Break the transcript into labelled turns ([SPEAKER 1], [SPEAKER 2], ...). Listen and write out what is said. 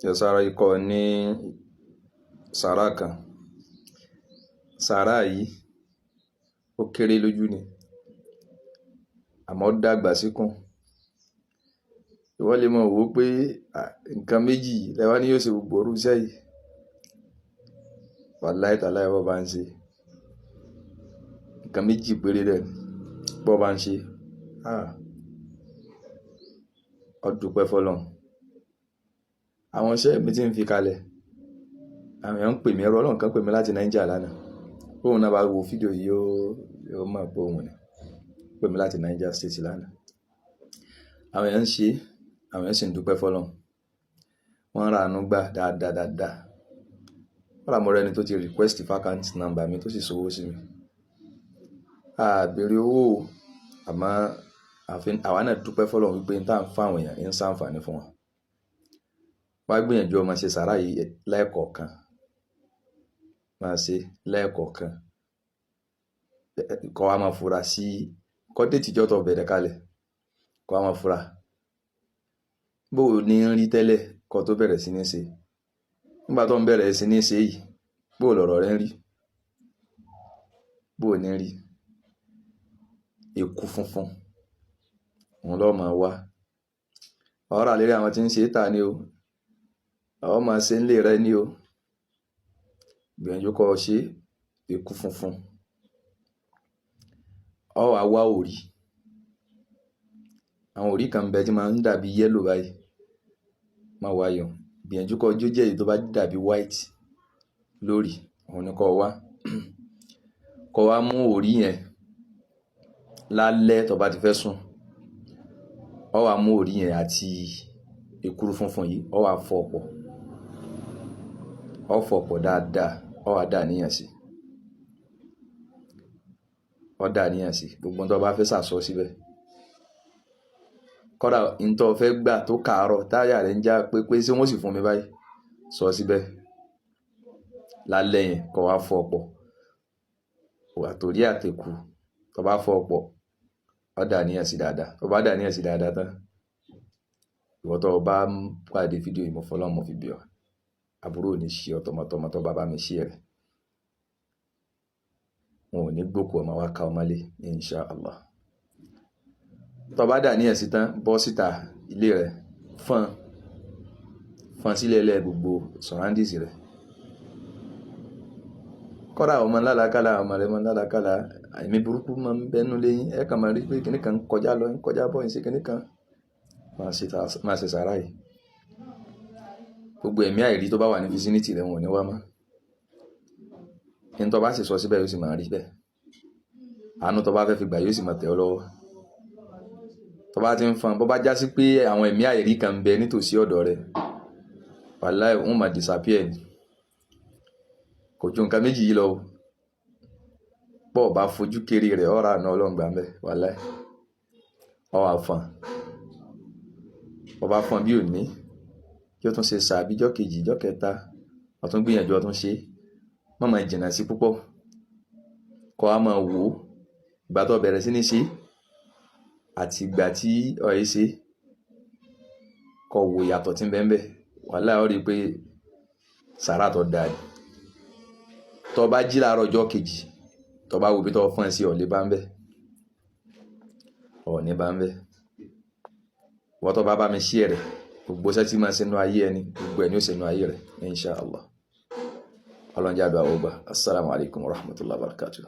[SPEAKER 1] Yasara ikọ̀ ní sàárà kan. Sàárà yìí ó kéré lójú ni, àmọ́ ó dàgbà síkùn. Ìwọ lè mọ̀ wò pé nǹkan méjì lẹ́wà ní yóò ṣe gbogbo orú iṣẹ́ yìí. Wàláhì tàláhì bọ́ bá ń ṣe nǹkan méjì péré rẹ̀ bọ́ bá ń ṣe ó dúpẹ́ fọ́lọ́run. Àwọn iṣẹ́ mi tí ń fi kalẹ̀, àwọn èèyàn ń pè mí, ẹ̀rọ Ọlọ́run kan pè mí láti Nàìjíríà lánàá. Bóun náà bá wo fídíò yìí yóò mọ̀ pé òun ni pè mí láti Niger State lánàá. Àwọn èèyàn ń ṣe, àwọn èèyàn sì ń dúpẹ́ fọ́lọ́run. Wọ́n ń ra àánú gbà dáadáa. Wọ́n rà mọ́ ẹni tó ti request account number mi tó sì sowó sí mi. A béèrè owó, àmọ́ àwa náà dúpẹ́ fọ́lọ́run wípé n tá ń fún àwọn èèyàn ń ṣàǹfààní fún wọn. Wá gbìyànjú ọmọ ṣe sàárà yìí lẹ́ẹ̀kọ̀ọ̀kan. Máa ṣe lẹ́ẹ̀kọ̀ọ̀kan. Kọ́ wa máa fura sí kọ́ dé tìjọ́ tó bẹ̀rẹ̀ kalẹ̀. Kọ́ wa máa fura. Bó ní ń rí tẹ́lẹ̀ kọ́ tó bẹ̀rẹ̀ sí ní ṣe. Nígbà tó ń bẹ̀rẹ̀ sí ní ṣe yìí, bó lọ̀rọ̀ rẹ̀ ń rí. Bó ní ń rí. Eku funfun. Òun ló máa wá. Ọ̀rọ̀ àlérí àwọn tí ń ṣe tà ní o. Àwọn máa ṣe ń lè rẹ ní o. Gbìyànjú kọ́ ṣe eku funfun. Ọ wá wá òrí. Àwọn òrí kan bẹ tí máa ń dàbí yellow báyìí. Máa wá yọ. Gbìyànjú kọ́ jó jẹ́ èyí tó bá dàbí white lórí. Òun ni kọ́ wá. Kọ́ wá mú òrí yẹn lálẹ́ tó bá ti fẹ́ sùn. Ọ wá mú òrí yẹn àti ekuru funfun yìí. Ọ wá fọ̀ pọ̀. Ọ fọ̀ pọ̀ dáadáa. Ọ wá dà níyàn sí. Ọ dà níyàn sí. Gbogbo tó bá fẹ́ sàsọ síbẹ̀. Kódà in tó fẹ́ gbà tó kàárọ̀ táyà rẹ̀ ń já pé ṣé wọ́n sì fún mi báyìí. Sọ síbẹ̀. Lálẹ́ yẹn kọ́ wá fọ̀ pọ̀. Àtòrí àtẹ̀kù tó bá fọ̀ pọ̀. Ọ dà níyàn sí dáadáa. Tó bá dà níyàn sí dáadáa tán. Ìwọ tó bá ń pàdé fídíò yìí mo fọlọ́run mo fi bí ọ. Àbúrò ò ní ṣe ọ tọmọtọmọ tó bá mi ṣe rẹ̀. Wọn ò ní gbókù ọmọ wa ká ọmọlé insha Allah. Tó bá dà níyàn sí tán, bọ́ síta ilé rẹ̀, fọ́n sílẹ̀ lẹ́ gbogbo surroundings rẹ̀. Kódà ọmọ lálàkálà, ọmọ rẹ̀ mọ́ lálàkálà, àìmí burúkú máa ń bẹnu léyìn. Ẹ kàn máa rí pé kíní kan kọjá lọ, kọjá bọ́ ìṣe kíní kan. Máa ṣe sàárà yìí. Gbogbo ẹ̀mí àìrí tó bá wà ní vicinity rẹ̀ wọn ò ní wá mọ́. In tó bá sì sọ síbẹ̀ yóò sì máa rí bẹ́ẹ̀. Àánú tó bá fẹ́ fi gbà yóò sì máa tẹ̀ ọ́ lọ́wọ́. Tó bá ti ń fọn, bó bá já sí pé àwọn ẹ̀mí àìrí kan bẹ nítòsí ọ̀dọ̀ rẹ̀, wàláhì wọ́n máa disappear ni. Kò ju nǹkan méjì yìí lọ. Bó bá fojú kéré rẹ̀ ọ̀rá àná Ọlọ́run gbà ń bẹ, wàláhì. Ọ wá fọn. Bó bá fọn bí òní, yóò tún ṣe sàbí jọ́ kejì, jọ́ kẹta, ó tún gbìyànjú ó tún ṣe. Má máa jìnnà sí púpọ̀. Kọ́ á máa wò ìgbà tó bẹ̀rẹ̀ sí ní ṣe àti ìgbà tí ó yẹ ṣe. Kọ́ wo ìyàtọ̀ tí ń bẹ ń bẹ. Wàláhì ó rí pé sàárà tó dáa ni. Tó bá jí láàárọ̀ ọjọ́ kejì, tó bá wo bí tó fọ́n sí ọ̀lẹ́ bá ń bẹ. Ọ̀ní bá ń bẹ. Wọ́n tó bá mi share rẹ̀. Gbogbo iṣẹ́ tí máa ṣe nínú ayé ẹni, gbogbo ẹ̀ ni ó ṣe nínú ayé rẹ̀ insha Allah. Ọlọ́run jẹ́ àdúà wa gbà. Assalamu alaikum warahmatullahi wabarakatuh.